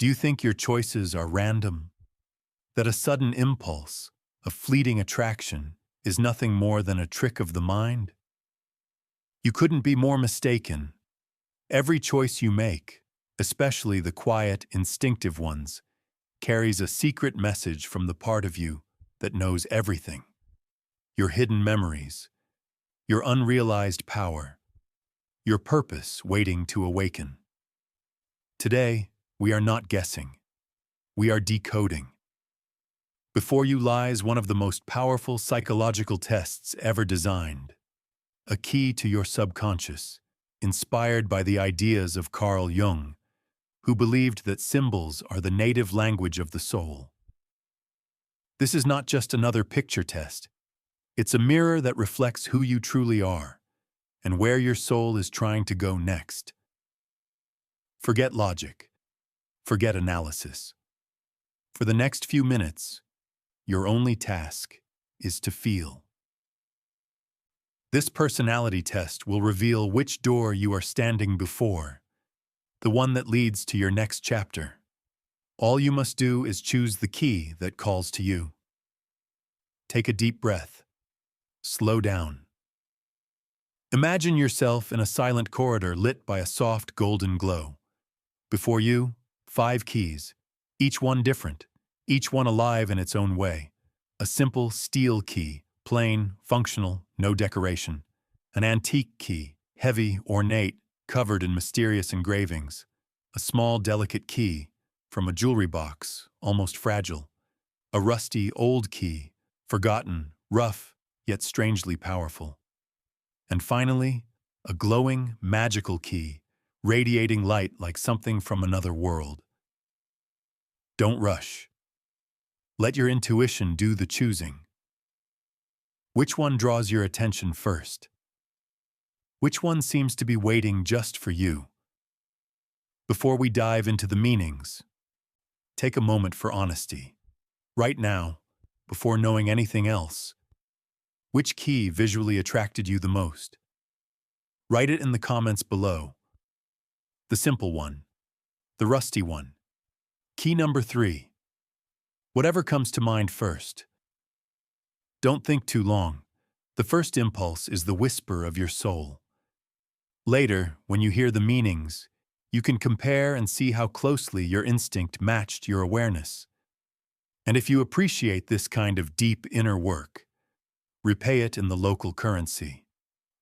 Do you think your choices are random? That a sudden impulse, a fleeting attraction, is nothing more than a trick of the mind? You couldn't be more mistaken. Every choice you make, especially the quiet, instinctive ones, carries a secret message from the part of you that knows everything. Your hidden memories, your unrealized power, your purpose waiting to awaken. Today, we are not guessing. We are decoding. Before you lies one of the most powerful psychological tests ever designed, a key to your subconscious, inspired by the ideas of Carl Jung, who believed that symbols are the native language of the soul. This is not just another picture test. It's a mirror that reflects who you truly are and where your soul is trying to go next. Forget logic. Forget analysis. For the next few minutes, your only task is to feel. This personality test will reveal which door you are standing before, the one that leads to your next chapter. All you must do is choose the key that calls to you. Take a deep breath. Slow down. Imagine yourself in a silent corridor lit by a soft golden glow. Before you, 5 keys, each one different, each one alive in its own way. A simple steel key, plain, functional, no decoration. An antique key, heavy, ornate, covered in mysterious engravings. A small, delicate key, from a jewelry box, almost fragile. A rusty, old key, forgotten, rough, yet strangely powerful. And finally, a glowing, magical key, radiating light like something from another world. Don't rush. Let your intuition do the choosing. Which one draws your attention first? Which one seems to be waiting just for you? Before we dive into the meanings, take a moment for honesty. Right now, before knowing anything else, which key visually attracted you the most? Write it in the comments below. The simple one, the rusty one, key number 3. Whatever comes to mind first. Don't think too long. The first impulse is the whisper of your soul. Later, when you hear the meanings, you can compare and see how closely your instinct matched your awareness. And if you appreciate this kind of deep inner work, repay it in the local currency.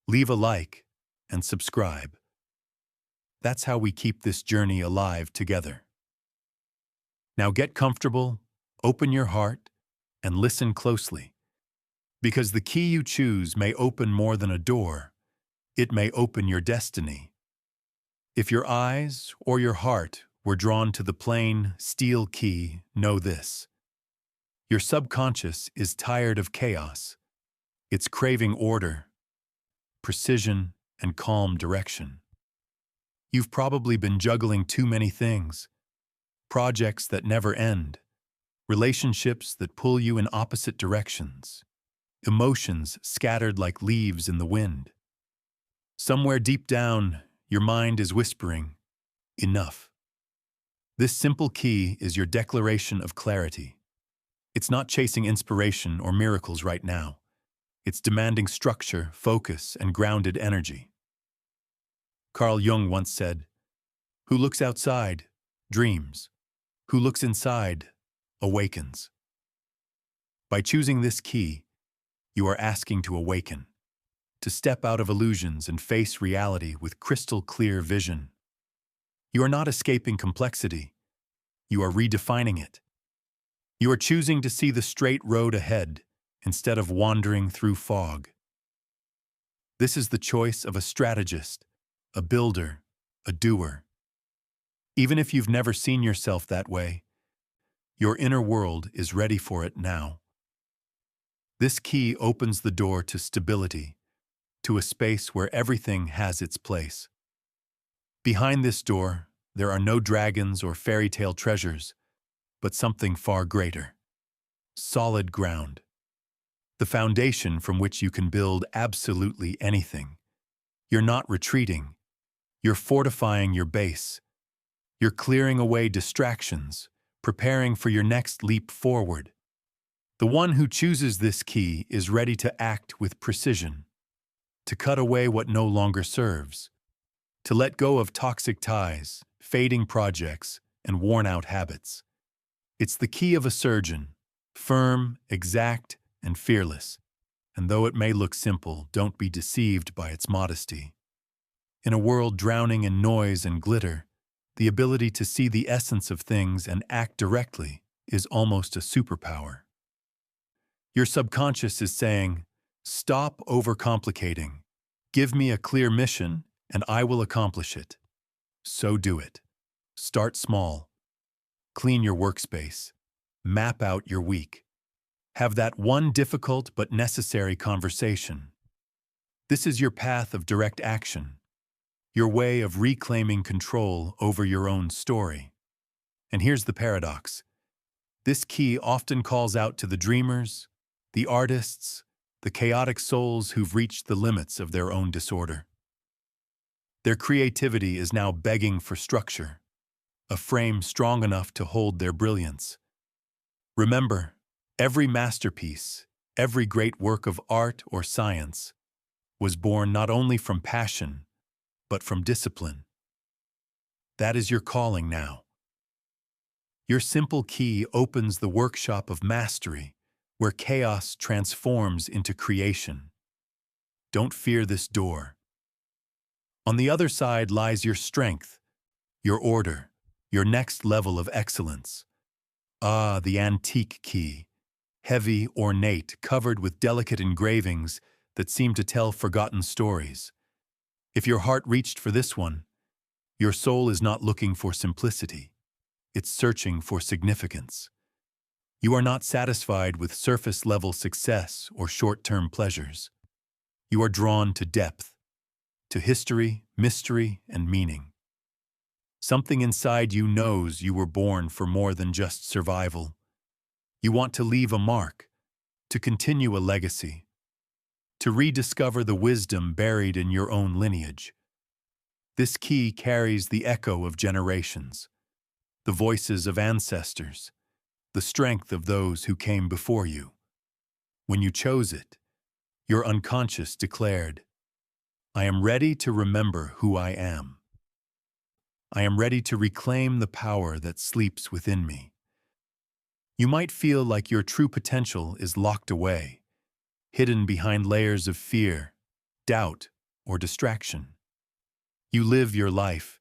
Leave a like and subscribe. That's how we keep this journey alive together. Now get comfortable, open your heart, and listen closely. Because the key you choose may open more than a door, it may open your destiny. If your eyes or your heart were drawn to the plain, steel key, know this. Your subconscious is tired of chaos. It's craving order, precision, and calm direction. You've probably been juggling too many things. Projects that never end. Relationships that pull you in opposite directions. Emotions scattered like leaves in the wind. Somewhere deep down, your mind is whispering, enough. This simple key is your declaration of clarity. It's not chasing inspiration or miracles right now. It's demanding structure, focus, and grounded energy. Carl Jung once said, "Who looks outside, dreams. Who looks inside, awakens." By choosing this key, you are asking to awaken, to step out of illusions and face reality with crystal clear vision. You are not escaping complexity. You are redefining it. You are choosing to see the straight road ahead instead of wandering through fog. This is the choice of a strategist, a builder, a doer. Even if you've never seen yourself that way, your inner world is ready for it now. This key opens the door to stability, to a space where everything has its place. Behind this door, there are no dragons or fairy tale treasures, but something far greater. Solid ground. The foundation from which you can build absolutely anything. You're not retreating. You're fortifying your base. You're clearing away distractions, preparing for your next leap forward. The one who chooses this key is ready to act with precision, to cut away what no longer serves, to let go of toxic ties, fading projects, and worn-out habits. It's the key of a surgeon, firm, exact, and fearless. And though it may look simple, don't be deceived by its modesty. In a world drowning in noise and glitter, the ability to see the essence of things and act directly is almost a superpower. Your subconscious is saying, "Stop overcomplicating. Give me a clear mission, and I will accomplish it." So do it. Start small. Clean your workspace. Map out your week. Have that one difficult but necessary conversation. This is your path of direct action, your way of reclaiming control over your own story. And here's the paradox. This key often calls out to the dreamers, the artists, the chaotic souls who've reached the limits of their own disorder. Their creativity is now begging for structure, a frame strong enough to hold their brilliance. Remember, every masterpiece, every great work of art or science, was born not only from passion, but from discipline. That is your calling now. Your simple key opens the workshop of mastery, where chaos transforms into creation. Don't fear this door. On the other side lies your strength, your order, your next level of excellence. Ah, the antique key, heavy, ornate, covered with delicate engravings that seem to tell forgotten stories. If your heart reached for this one, your soul is not looking for simplicity. It's searching for significance. You are not satisfied with surface-level success or short-term pleasures. You are drawn to depth, to history, mystery, and meaning. Something inside you knows you were born for more than just survival. You want to leave a mark, to continue a legacy, to rediscover the wisdom buried in your own lineage. This key carries the echo of generations, the voices of ancestors, the strength of those who came before you. When you chose it, your unconscious declared, "I am ready to remember who I am. I am ready to reclaim the power that sleeps within me." You might feel like your true potential is locked away, hidden behind layers of fear, doubt, or distraction. You live your life,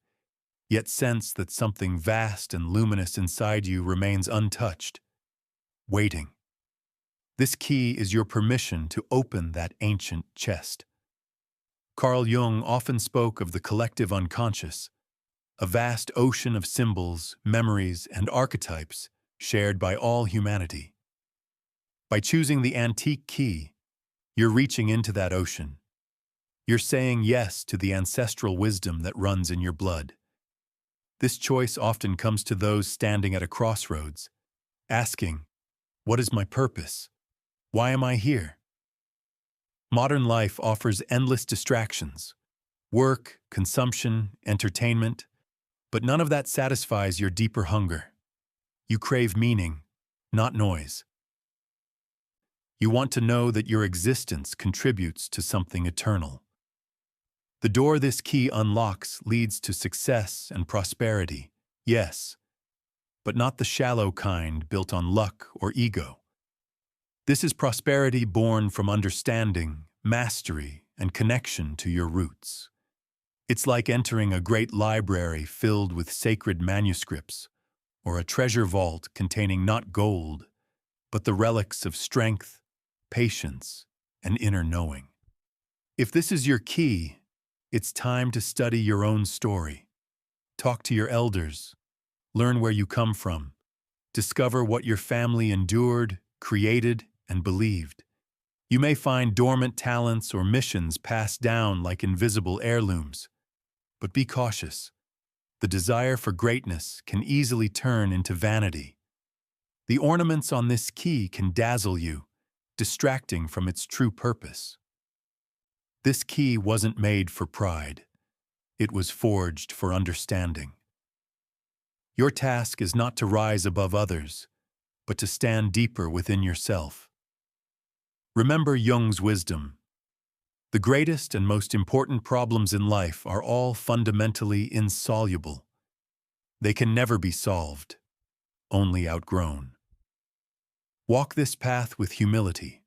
yet sense that something vast and luminous inside you remains untouched, waiting. This key is your permission to open that ancient chest. Carl Jung often spoke of the collective unconscious, a vast ocean of symbols, memories, and archetypes shared by all humanity. By choosing the antique key, you're reaching into that ocean. You're saying yes to the ancestral wisdom that runs in your blood. This choice often comes to those standing at a crossroads, asking, "What is my purpose? Why am I here?" Modern life offers endless distractions: work, consumption, entertainment, but none of that satisfies your deeper hunger. You crave meaning, not noise. You want to know that your existence contributes to something eternal. The door this key unlocks leads to success and prosperity, yes, but not the shallow kind built on luck or ego. This is prosperity born from understanding, mastery, and connection to your roots. It's like entering a great library filled with sacred manuscripts, or a treasure vault containing not gold, but the relics of strength, patience, and inner knowing. If this is your key, it's time to study your own story. Talk to your elders. Learn where you come from. Discover what your family endured, created, and believed. You may find dormant talents or missions passed down like invisible heirlooms. But be cautious. The desire for greatness can easily turn into vanity. The ornaments on this key can dazzle you, distracting from its true purpose. This key wasn't made for pride. It was forged for understanding. Your task is not to rise above others, but to stand deeper within yourself. Remember Jung's wisdom. The greatest and most important problems in life are all fundamentally insoluble. They can never be solved, only outgrown. Walk this path with humility.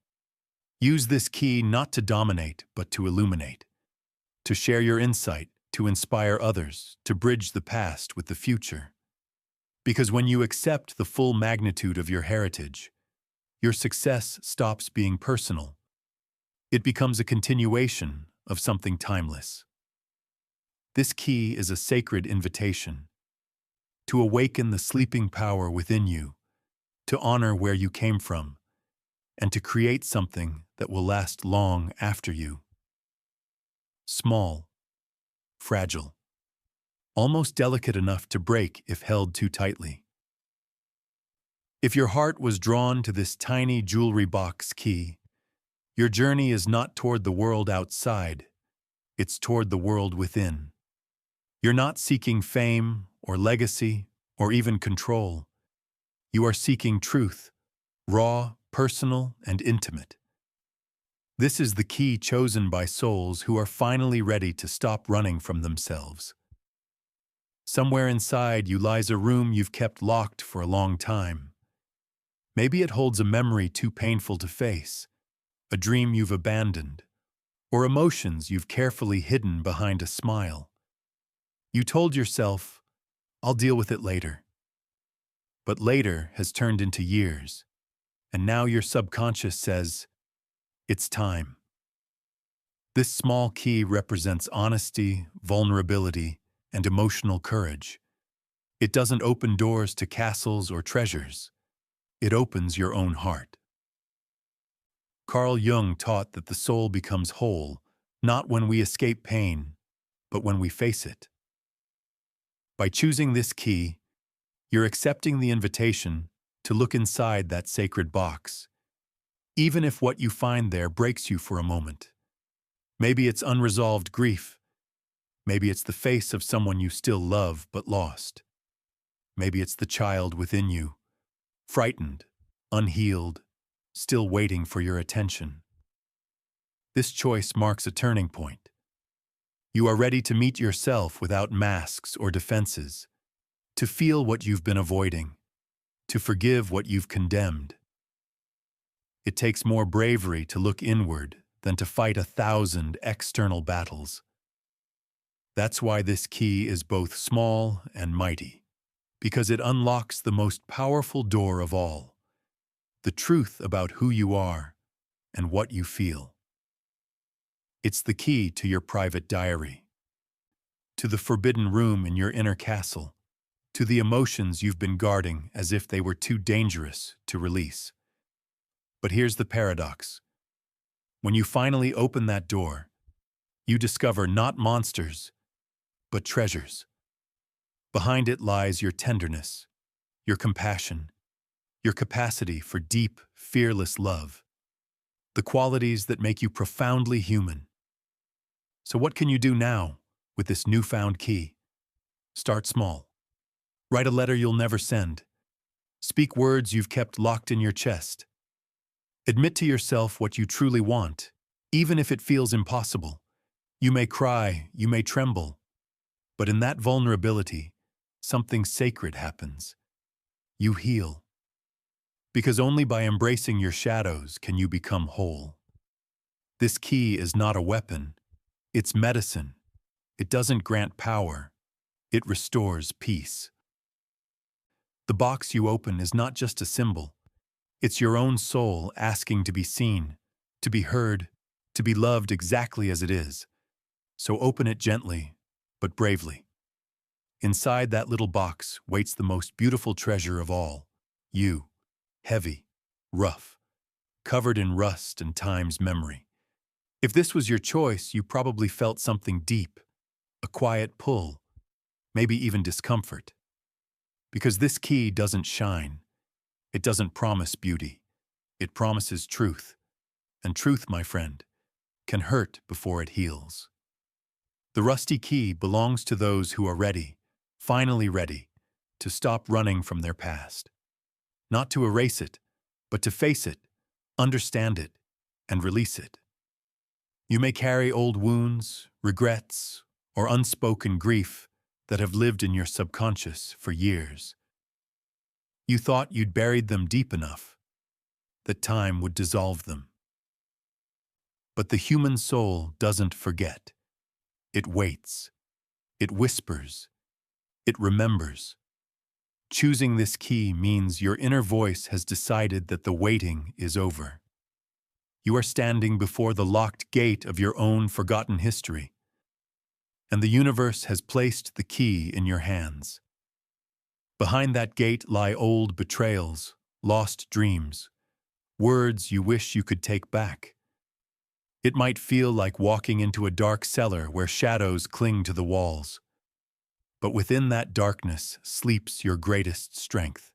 Use this key not to dominate, but to illuminate, to share your insight, to inspire others, to bridge the past with the future. Because when you accept the full magnitude of your heritage, your success stops being personal. It becomes a continuation of something timeless. This key is a sacred invitation to awaken the sleeping power within you, to honor where you came from, and to create something that will last long after you. Small, fragile, almost delicate enough to break if held too tightly. If your heart was drawn to this tiny jewelry box key, your journey is not toward the world outside, it's toward the world within. You're not seeking fame or legacy or even control. You are seeking truth, raw, personal, and intimate. This is the key chosen by souls who are finally ready to stop running from themselves. Somewhere inside you lies a room you've kept locked for a long time. Maybe it holds a memory too painful to face, a dream you've abandoned, or emotions you've carefully hidden behind a smile. You told yourself, "I'll deal with it later." But later has turned into years, and now your subconscious says, "It's time." This small key represents honesty, vulnerability, and emotional courage. It doesn't open doors to castles or treasures. It opens your own heart. Carl Jung taught that the soul becomes whole, not when we escape pain, but when we face it. By choosing this key, you're accepting the invitation to look inside that sacred box, even if what you find there breaks you for a moment. Maybe it's unresolved grief. Maybe it's the face of someone you still love but lost. Maybe it's the child within you, frightened, unhealed, still waiting for your attention. This choice marks a turning point. You are ready to meet yourself without masks or defenses, to feel what you've been avoiding, to forgive what you've condemned. It takes more bravery to look inward than to fight 1,000 external battles. That's why this key is both small and mighty, because it unlocks the most powerful door of all, the truth about who you are and what you feel. It's the key to your private diary, to the forbidden room in your inner castle, to the emotions you've been guarding as if they were too dangerous to release. But here's the paradox. When you finally open that door, you discover not monsters, but treasures. Behind it lies your tenderness, your compassion, your capacity for deep, fearless love, the qualities that make you profoundly human. So what can you do now with this newfound key? Start small. Write a letter you'll never send. Speak words you've kept locked in your chest. Admit to yourself what you truly want, even if it feels impossible. You may cry, you may tremble, but in that vulnerability, something sacred happens. You heal. Because only by embracing your shadows can you become whole. This key is not a weapon. It's medicine. It doesn't grant power. It restores peace. The box you open is not just a symbol. It's your own soul asking to be seen, to be heard, to be loved exactly as it is. So open it gently, but bravely. Inside that little box waits the most beautiful treasure of all, you, heavy, rough, covered in rust and time's memory. If this was your choice, you probably felt something deep, a quiet pull, maybe even discomfort. Because this key doesn't shine. It doesn't promise beauty. It promises truth. And truth, my friend, can hurt before it heals. The rusty key belongs to those who are ready, finally ready, to stop running from their past. Not to erase it, but to face it, understand it, and release it. You may carry old wounds, regrets, or unspoken grief that have lived in your subconscious for years. You thought you'd buried them deep enough that time would dissolve them. But the human soul doesn't forget. It waits. It whispers. It remembers. Choosing this key means your inner voice has decided that the waiting is over. You are standing before the locked gate of your own forgotten history, and the universe has placed the key in your hands. Behind that gate lie old betrayals, lost dreams, words you wish you could take back. It might feel like walking into a dark cellar where shadows cling to the walls. But within that darkness sleeps your greatest strength.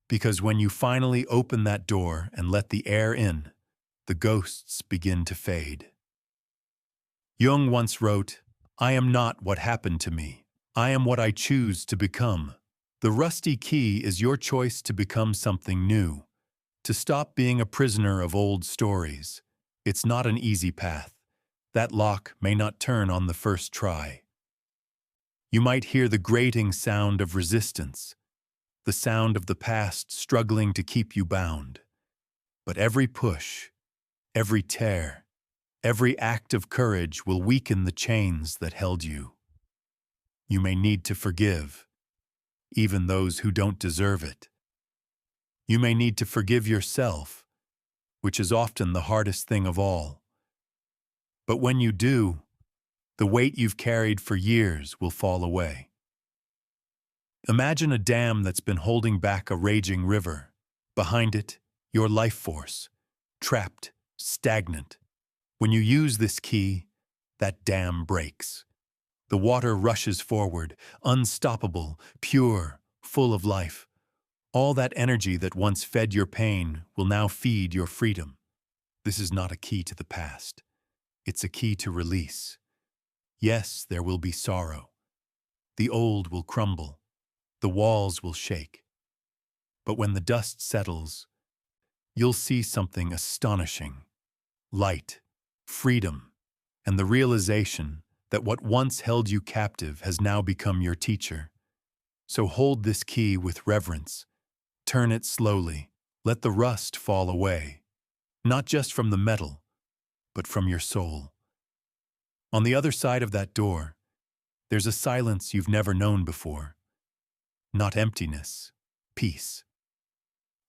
Because when you finally open that door and let the air in, the ghosts begin to fade. Jung once wrote, "I am not what happened to me. I am what I choose to become." The rusty key is your choice to become something new, to stop being a prisoner of old stories. It's not an easy path. That lock may not turn on the first try. You might hear the grating sound of resistance, the sound of the past struggling to keep you bound. But every push, every tear, every act of courage will weaken the chains that held you. You may need to forgive, even those who don't deserve it. You may need to forgive yourself, which is often the hardest thing of all. But when you do, the weight you've carried for years will fall away. Imagine a dam that's been holding back a raging river. Behind it, your life force, trapped, stagnant. When you use this key, that dam breaks. The water rushes forward, unstoppable, pure, full of life. All that energy that once fed your pain will now feed your freedom. This is not a key to the past. It's a key to release. Yes, there will be sorrow. The old will crumble. The walls will shake. But when the dust settles, you'll see something astonishing. Light, freedom, and the realization that what once held you captive has now become your teacher. So hold this key with reverence. Turn it slowly. Let the rust fall away. Not just from the metal, but from your soul. On the other side of that door, there's a silence you've never known before. Not emptiness, peace.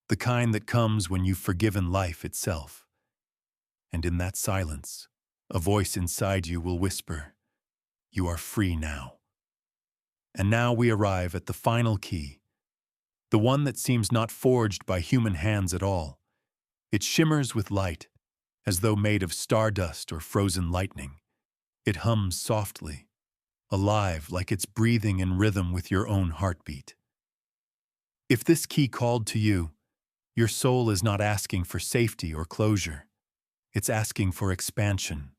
The kind that comes when you've forgiven life itself. And in that silence, a voice inside you will whisper, "You are free now." And now we arrive at the final key, the one that seems not forged by human hands at all. It shimmers with light, as though made of stardust or frozen lightning. It hums softly, alive like it's breathing in rhythm with your own heartbeat. If this key called to you, your soul is not asking for safety or closure. It's asking for expansion.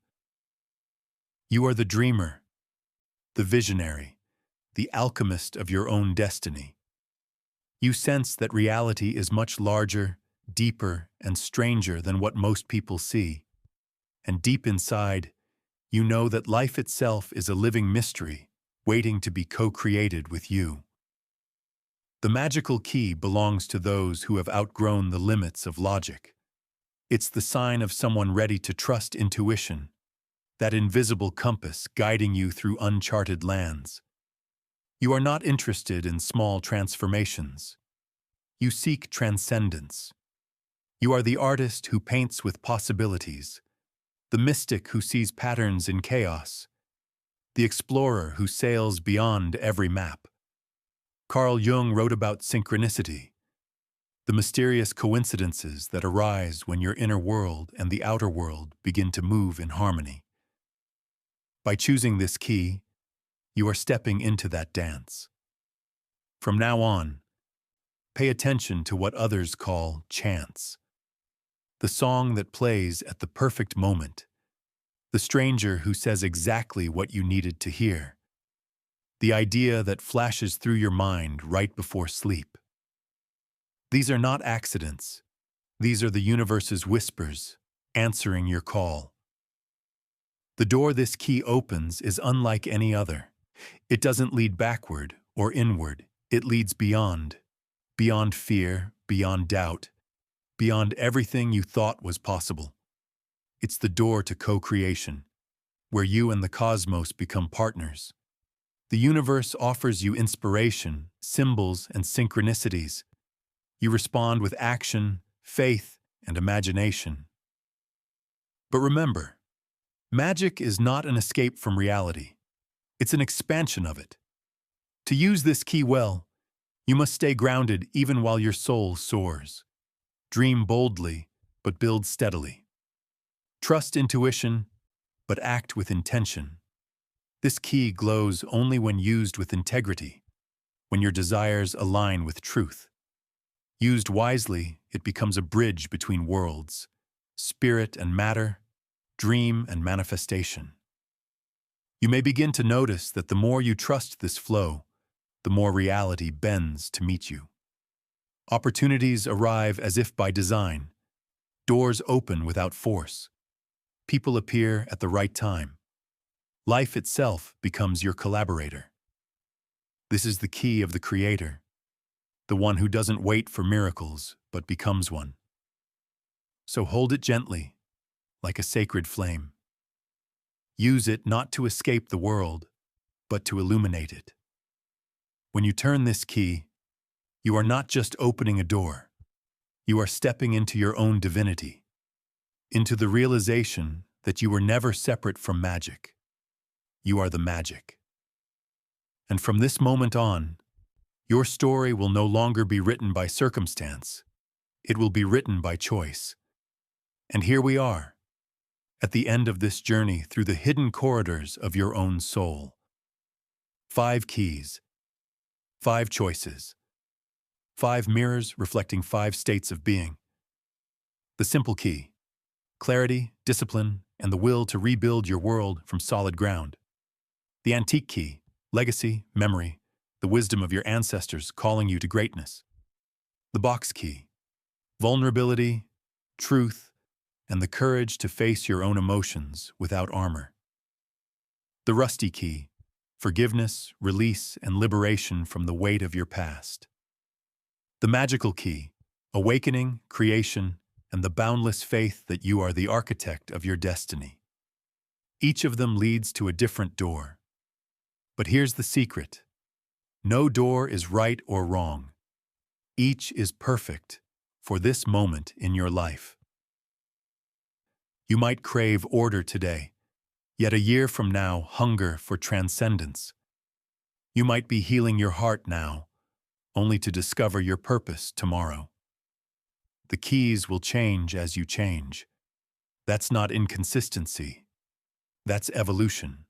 You are the dreamer, the visionary, the alchemist of your own destiny. You sense that reality is much larger, deeper, and stranger than what most people see. And deep inside, you know that life itself is a living mystery, waiting to be co-created with you. The magical key belongs to those who have outgrown the limits of logic. It's the sign of someone ready to trust intuition, that invisible compass guiding you through uncharted lands. You are not interested in small transformations. You seek transcendence. You are the artist who paints with possibilities, the mystic who sees patterns in chaos, the explorer who sails beyond every map. Carl Jung wrote about synchronicity, the mysterious coincidences that arise when your inner world and the outer world begin to move in harmony. By choosing this key, you are stepping into that dance. From now on, pay attention to what others call chance. The song that plays at the perfect moment. The stranger who says exactly what you needed to hear. the idea that flashes through your mind right before sleep. These are not accidents. These are the universe's whispers, answering your call. The door this key opens is unlike any other. It doesn't lead backward or inward. It leads beyond. Beyond fear, beyond doubt, beyond everything you thought was possible. It's the door to co-creation, where you and the cosmos become partners. The universe offers you inspiration, symbols, and synchronicities. You respond with action, faith, and imagination. But remember, magic is not an escape from reality. It's an expansion of it. To use this key well, you must stay grounded even while your soul soars. Dream boldly, but build steadily. Trust intuition, but act with intention. This key glows only when used with integrity, when your desires align with truth. Used wisely, it becomes a bridge between worlds, spirit and matter, dream and manifestation. You may begin to notice that the more you trust this flow, the more reality bends to meet you. Opportunities arrive as if by design. Doors open without force. People appear at the right time. Life itself becomes your collaborator. This is the key of the Creator, the one who doesn't wait for miracles, but becomes one. So hold it gently, like a sacred flame. Use it not to escape the world, but to illuminate it. When you turn this key, you are not just opening a door. You are stepping into your own divinity, into the realization that you were never separate from magic. You are the magic. And from this moment on, your story will no longer be written by circumstance. It will be written by choice. And here we are, at the end of this journey through the hidden corridors of your own soul. 5 keys, 5 choices, 5 mirrors reflecting 5 states of being. The simple key: clarity, discipline, and the will to rebuild your world from solid ground. The antique key: legacy, memory, the wisdom of your ancestors calling you to greatness. The box key: vulnerability, truth, and the courage to face your own emotions without armor. The rusty key: forgiveness, release, and liberation from the weight of your past. The magical key: awakening, creation, and the boundless faith that you are the architect of your destiny. Each of them leads to a different door. But here's the secret: no door is right or wrong. Each is perfect for this moment in your life. You might crave order today, yet a year from now hunger for transcendence. You might be healing your heart now, only to discover your purpose tomorrow. The keys will change as you change. That's not inconsistency. That's evolution.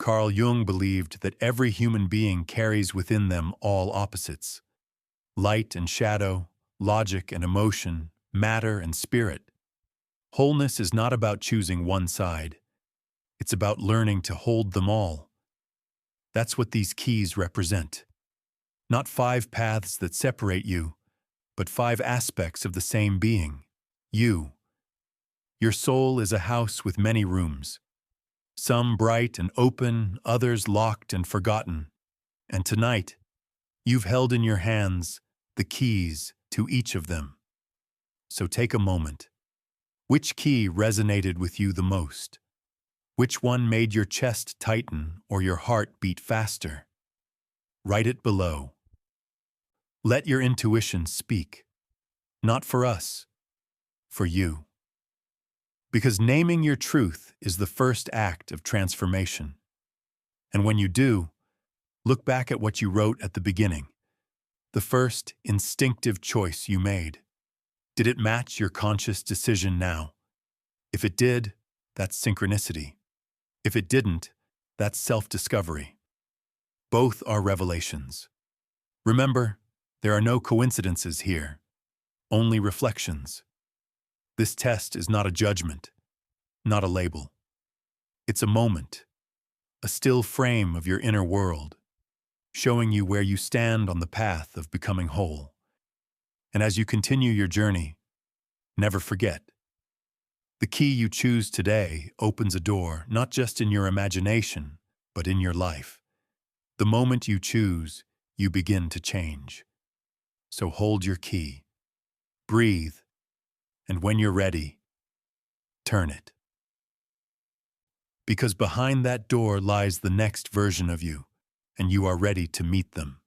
Carl Jung believed that every human being carries within them all opposites: light and shadow, logic and emotion, matter and spirit. Wholeness is not about choosing one side. It's about learning to hold them all. That's what these keys represent. Not 5 paths that separate you, but 5 aspects of the same being, you. Your soul is a house with many rooms, some bright and open, others locked and forgotten. And tonight, you've held in your hands the keys to each of them. So take a moment. Which key resonated with you the most? Which one made your chest tighten or your heart beat faster? Write it below. Let your intuition speak. Not for us, for you. Because naming your truth is the first act of transformation. And when you do, look back at what you wrote at the beginning, the first instinctive choice you made. Did it match your conscious decision now? If it did, that's synchronicity. If it didn't, that's self-discovery. Both are revelations. Remember, there are no coincidences here, only reflections. This test is not a judgment, not a label. It's a moment, a still frame of your inner world, showing you where you stand on the path of becoming whole. And as you continue your journey, never forget, the key you choose today opens a door not just in your imagination, but in your life. The moment you choose, you begin to change. So hold your key, breathe, and when you're ready, turn it. Because behind that door lies the next version of you, and you are ready to meet them.